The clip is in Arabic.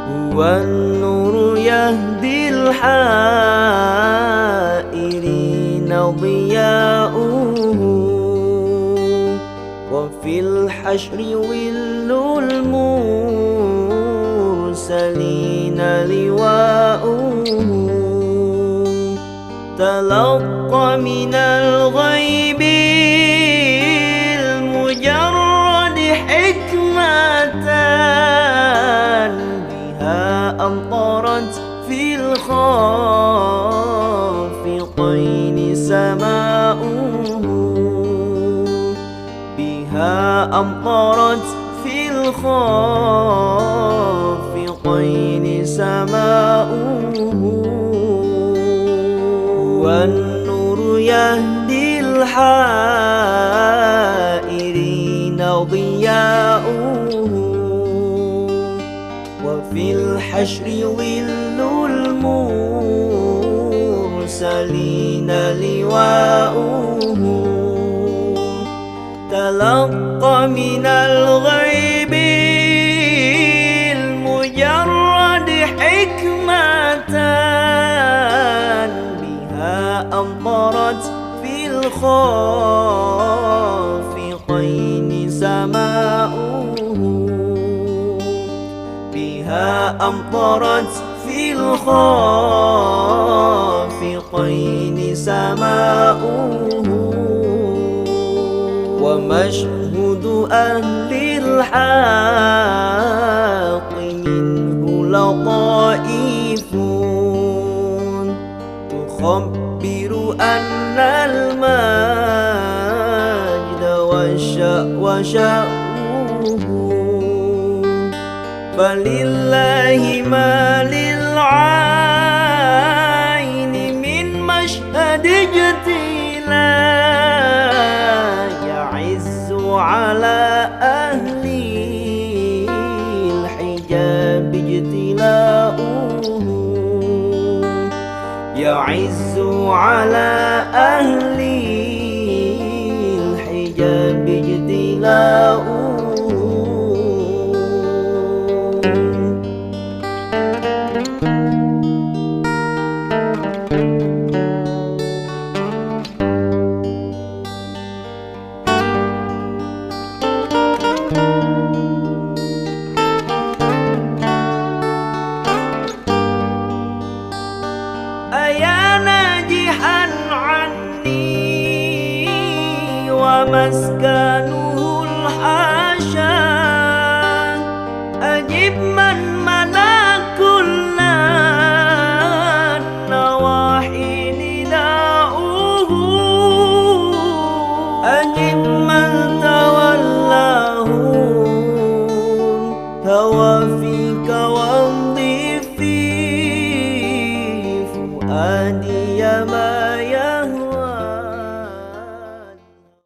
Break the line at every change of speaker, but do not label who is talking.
هو النور يهدي الحائرين ضياؤه، وفي الحشر ظل المرسلين لواؤه. تلقى من الغيب المجرد حكمة، بها أمطرت في الخافقين سماؤه، بها أمطرت في الخافقين سماؤه. والنور يهدي الحائرين ضياؤه، وفي الحشر ظل المرسلين لواؤه. تلقى من الغيب المجرد حكمة، بها أمطرت في الخافقين سماؤه، بها أمطرت في الخافقين سماؤه. ومشهد أهل الحق منه لطائف تخبر أن المجد وشأوه، فلله ما للعين من مشهد اجتلاء، يعز على أهل الحجاب اجتلاؤه، يعز على أهل الحجاب اجتلاؤه. أيا ناجحا عني ومسكنه الحاشا، أجب من منى كل النواحي نداؤه، أجب من تولاه الهوى